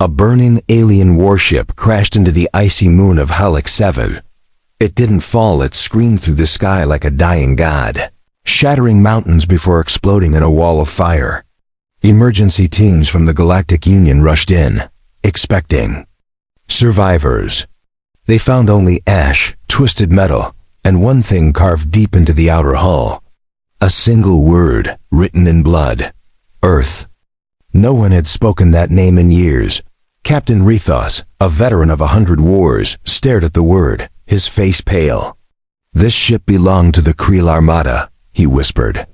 A burning alien warship crashed into the icy moon of Halleck 7. It didn't fall, it screamed through the sky like a dying god, shattering mountains before exploding in a wall of fire. Emergency teams from the Galactic Union rushed in, expecting survivors. They found only ash, twisted metal, and one thing carved deep into the outer hull. A single word, written in blood. Earth. No one had spoken that name in years. Captain Rethos, a veteran of 100 wars, stared at the word, his face pale. "This ship belonged to the Creel Armada," he whispered.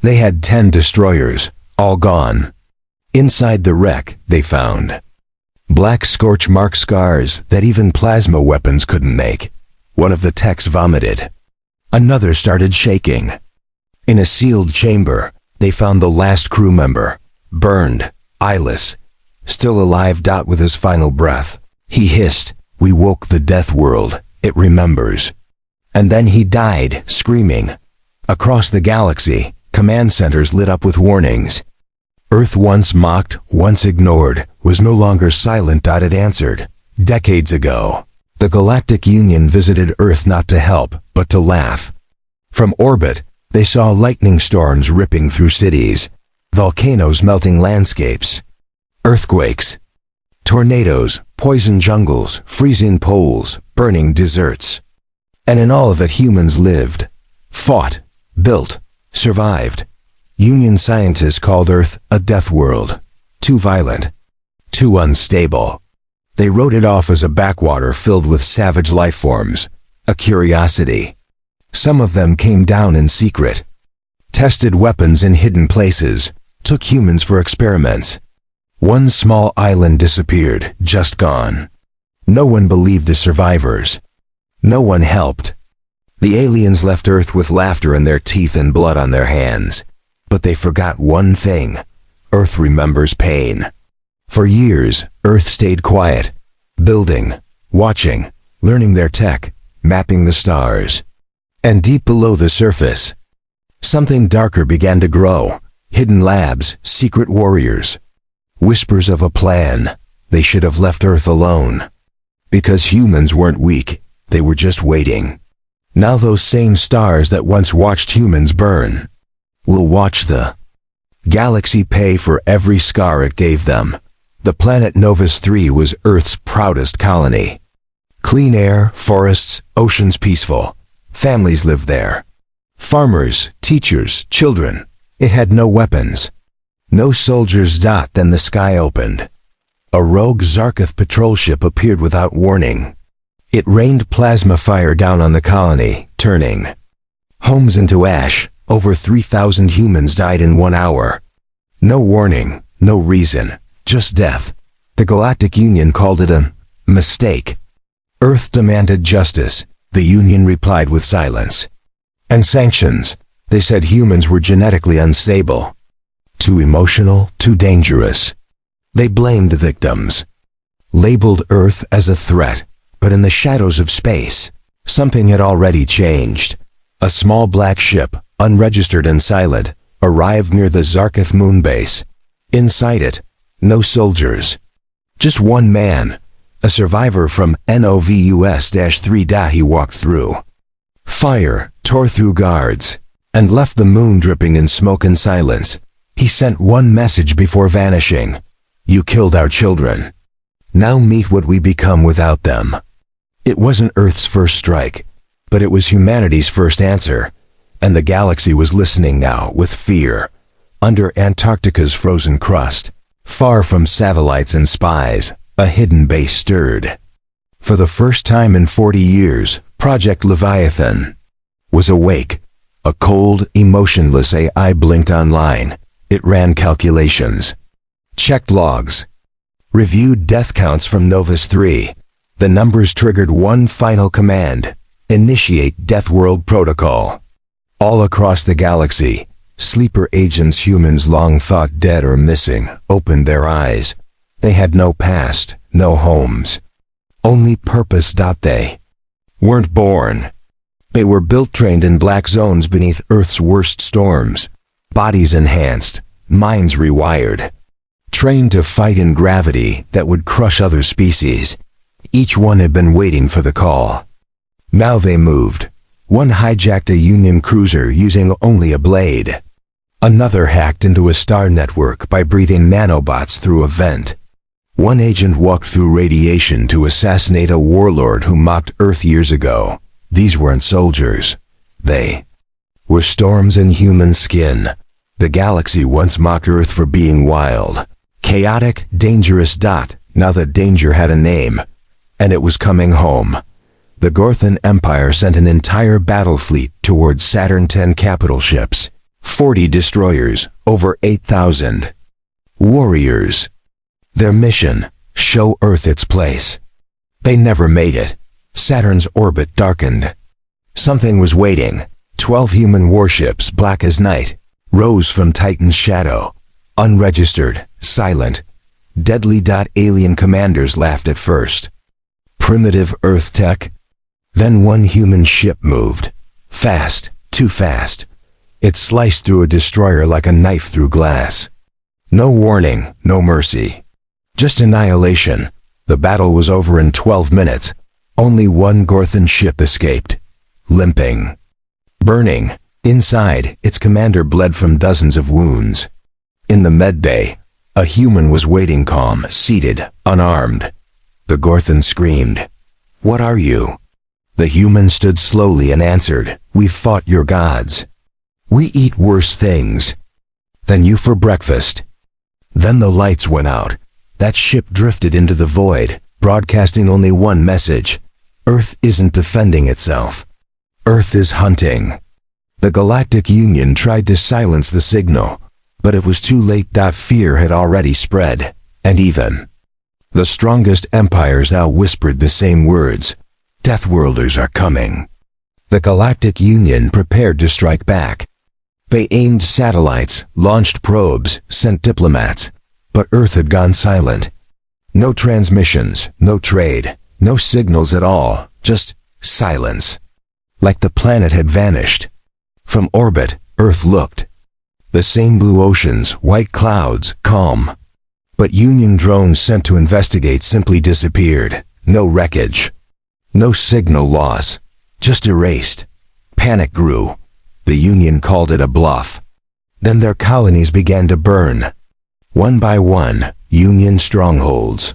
They had 10 destroyers, all gone. Inside the wreck, they found black scorch mark scars that even plasma weapons couldn't make. One of the techs vomited. Another started shaking. In a sealed chamber, they found the last crew member, burned, eyeless, still alive. With his final breath, he hissed, "We woke the death world, it remembers." And then he died, screaming. Across the galaxy, command centers lit up with warnings. Earth, once mocked, once ignored, was no longer silent. It answered. Decades ago, the Galactic Union visited Earth not to help, but to laugh. From orbit, they saw lightning storms ripping through cities, volcanoes melting landscapes, earthquakes, tornadoes, poison jungles, freezing poles, burning deserts. And in all of it, humans lived, fought, built, survived. Union scientists called Earth a death world. Too violent, too unstable. They wrote it off as a backwater filled with savage life forms, a curiosity. Some of them came down in secret, tested weapons in hidden places, took humans for experiments. One small island disappeared, just gone. No one believed the survivors. No one helped. The aliens left Earth with laughter in their teeth and blood on their hands. But they forgot one thing. Earth remembers pain. For years, Earth stayed quiet, building, watching, learning their tech, mapping the stars. And deep below the surface, something darker began to grow. Hidden labs, secret warriors. Whispers of a plan. They should have left Earth alone. Because humans weren't weak, they were just waiting. Now those same stars that once watched humans burn will watch the galaxy pay for every scar it gave them. The planet Novus 3 was Earth's proudest colony. Clean air, forests, oceans peaceful. Families lived there. Farmers, teachers, children. It had no weapons. No soldiers. Then the sky opened. A rogue Zarketh patrol ship appeared without warning. It rained plasma fire down on the colony, turning homes into ash. Over 3,000 humans died in 1 hour. No warning, no reason, just death. The Galactic Union called it a mistake. Earth demanded justice. The Union replied with silence. And sanctions. They said humans were genetically unstable. Too emotional, too dangerous. They blamed the victims. Labeled Earth as a threat. But in the shadows of space, something had already changed. A small black ship, unregistered and silent, arrived near the Zarketh moon base. Inside it, no soldiers. Just one man, a survivor from Novus-3. He walked through. Fire tore through guards, and left the moon dripping in smoke and silence. He sent one message before vanishing. You killed our children. Now meet what we become without them. It wasn't Earth's first strike, but it was humanity's first answer. And the galaxy was listening now with fear. Under Antarctica's frozen crust, far from satellites and spies, a hidden base stirred. For the first time in 40 years, Project Leviathan was awake. A cold, emotionless AI blinked online. It ran calculations, checked logs, reviewed death counts from Novus 3. The numbers triggered one final command: initiate Death World Protocol. All across the galaxy, sleeper agents humans long thought dead or missing opened their eyes. They had no past, no homes, only purpose. They weren't born. They were built, trained in black zones beneath Earth's worst storms. Bodies enhanced, minds rewired. trained to fight in gravity that would crush other species. Each one had been waiting for the call. Now they moved. One hijacked a Union cruiser using only a blade. Another hacked into a star network by breathing nanobots through a vent. One agent walked through radiation to assassinate a warlord who mocked Earth years ago. These weren't soldiers. They were storms in human skin. The galaxy once mocked Earth for being wild. Chaotic, dangerous. Now the danger had a name, and it was coming home. The Gorthan Empire sent an entire battle fleet towards Saturn X capital ships. 40 destroyers, over 8,000 warriors. Their mission, show Earth its place. They never made it. Saturn's orbit darkened. Something was waiting. 12 human warships, black as night, rose from Titan's shadow. Unregistered, silent, deadly. Alien commanders laughed at first. Primitive Earth tech. Then one human ship moved. Fast, too fast. It sliced through a destroyer like a knife through glass. No warning, no mercy. Just annihilation. The battle was over in 12 minutes. Only one Gorthan ship escaped, limping, burning. Inside, its commander bled from dozens of wounds. In the med bay, a human was waiting calm, seated, unarmed. The Gorthan screamed, "What are you?" The human stood slowly and answered, "We've fought your gods. We eat worse things than you for breakfast." Then the lights went out. That ship drifted into the void, broadcasting only one message. Earth isn't defending itself. Earth is hunting. The Galactic Union tried to silence the signal, but it was too late. Fear had already spread, and even the strongest empires now whispered the same words. Deathworlders are coming. The Galactic Union prepared to strike back. They aimed satellites, launched probes, sent diplomats, but Earth had gone silent. No transmissions, no trade, no signals at all, just silence. Like the planet had vanished. From orbit, Earth looked. The same blue oceans, white clouds, calm. But Union drones sent to investigate simply disappeared. No wreckage. No signal loss. Just erased. Panic grew. The Union called it a bluff. Then their colonies began to burn. One by one, Union strongholds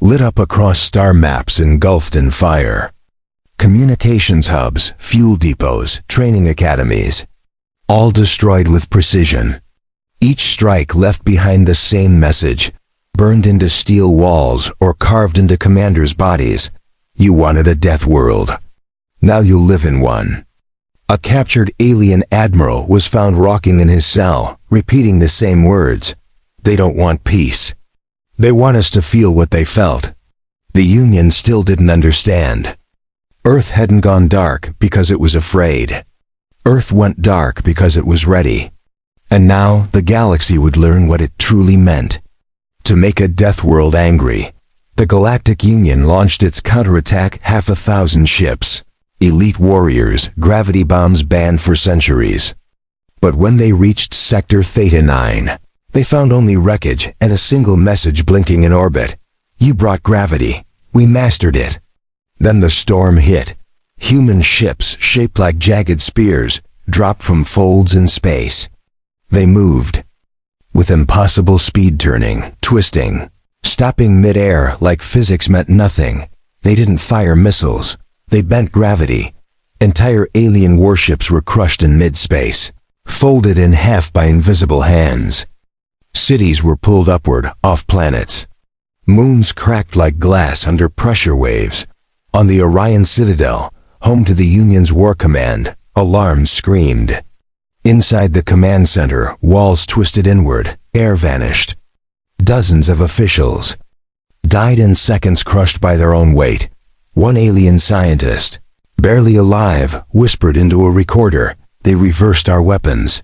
lit up across star maps engulfed in fire. Communications hubs, fuel depots, training academies, all destroyed with precision. Each strike left behind the same message, burned into steel walls or carved into commanders' bodies. You wanted a death world. Now you'll live in one. A captured alien admiral was found rocking in his cell, repeating the same words. They don't want peace. They want us to feel what they felt. The Union still didn't understand. Earth hadn't gone dark because it was afraid. Earth went dark because it was ready. And now the galaxy would learn what it truly meant. To make a death world angry, the Galactic Union launched its counterattack. 1,000 ships. Elite warriors, gravity bombs banned for centuries. But when they reached Sector Theta 9, they found only wreckage and a single message blinking in orbit. You brought gravity. We mastered it. Then the storm hit. Human ships, shaped like jagged spears, dropped from folds in space. They moved with impossible speed, turning, twisting, stopping mid-air like physics meant nothing. They didn't fire missiles. They bent gravity. Entire alien warships were crushed in mid-space, folded in half by invisible hands. Cities were pulled upward, off planets. Moons cracked like glass under pressure waves. On the Orion Citadel, home to the Union's War Command, alarms screamed. Inside the command center, walls twisted inward, air vanished. Dozens of officials died in seconds, crushed by their own weight. One alien scientist, barely alive, whispered into a recorder, "They reversed our weapons.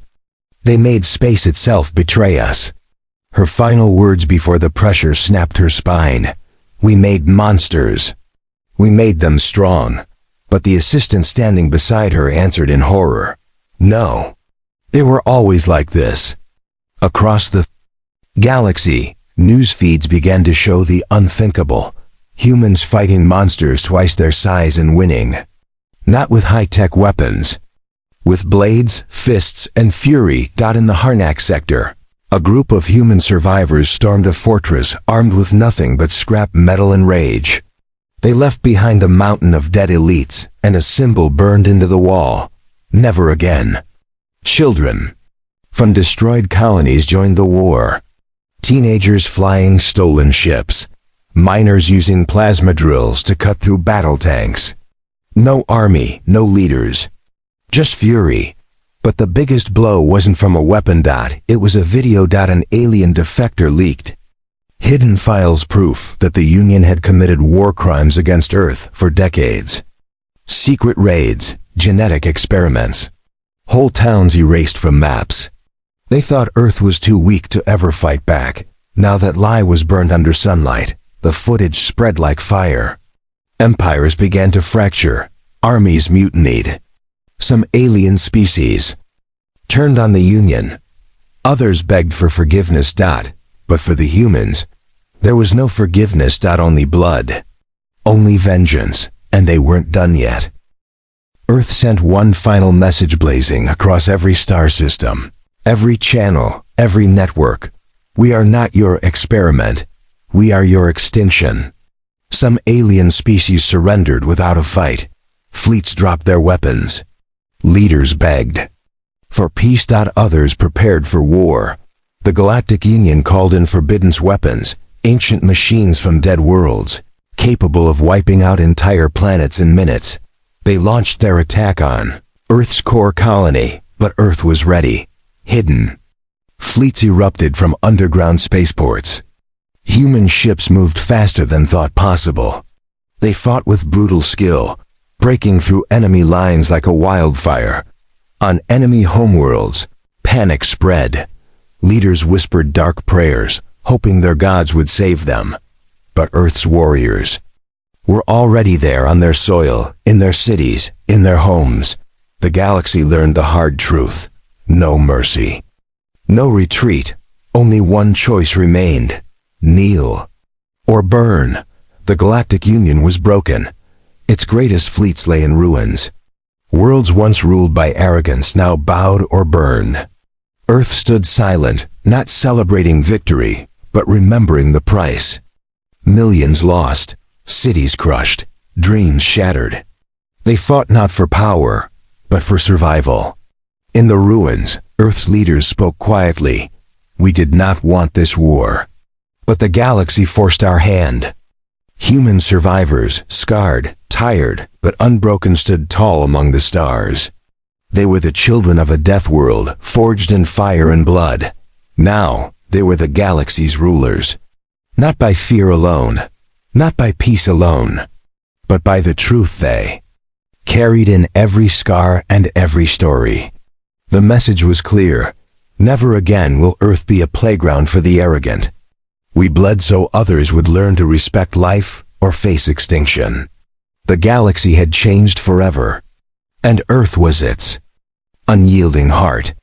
They made space itself betray us." Her final words before the pressure snapped her spine. "We made monsters. We made them strong." But the assistant standing beside her answered in horror, "No. They were always like this." Across the galaxy, News feeds began to show the unthinkable. Humans fighting monsters twice their size and winning. Not with high-tech weapons. With blades, fists, and fury. In the Harnack sector, a group of human survivors stormed a fortress armed with nothing but scrap metal and rage. They left behind a mountain of dead elites and a symbol burned into the wall. Never again. Children from destroyed colonies joined the war. Teenagers flying stolen ships. Miners using plasma drills to cut through battle tanks. No army, no leaders. Just fury. But the biggest blow wasn't from a weapon. It was a video. An alien defector leaked. Hidden files proof that the Union had committed war crimes against Earth for decades. Secret raids, genetic experiments. Whole towns erased from maps. They thought Earth was too weak to ever fight back. Now that lie was burned under sunlight. The footage spread like fire. Empires began to fracture. Armies mutinied. Some alien species turned on the Union. Others begged for forgiveness. But for the humans, there was no forgiveness. Only blood. Only vengeance. And they weren't done yet. Earth sent one final message blazing across every star system. Every channel, every network. We are not your experiment. We are your extinction. Some alien species surrendered without a fight. Fleets dropped their weapons. Leaders begged for peace. Others prepared for war. The Galactic Union called in forbidden weapons, ancient machines from dead worlds, capable of wiping out entire planets in minutes. They launched their attack on Earth's core colony, but Earth was ready. Hidden. Fleets erupted from underground spaceports. Human ships moved faster than thought possible. They fought with brutal skill, breaking through enemy lines like a wildfire. On enemy homeworlds, panic spread. Leaders whispered dark prayers, hoping their gods would save them. But Earth's warriors were already there on their soil, in their cities, in their homes. The galaxy learned the hard truth. No mercy. No retreat. Only one choice remained. Kneel or burn. The Galactic Union was broken. Its greatest fleets lay in ruins. Worlds once ruled by arrogance now bowed or burned. Earth stood silent, not celebrating victory, but remembering the price. Millions lost, cities crushed, dreams shattered. They fought not for power, but for survival. In the ruins, Earth's leaders spoke quietly. We did not want this war. But the galaxy forced our hand. Human survivors, scarred, tired, but unbroken, stood tall among the stars. They were the children of a death world, forged in fire and blood. Now, they were the galaxy's rulers. Not by fear alone, not by peace alone, but by the truth they carried in every scar and every story. The message was clear. Never again will Earth be a playground for the arrogant. We bled so others would learn to respect life or face extinction. The galaxy had changed forever, and Earth was its unyielding heart.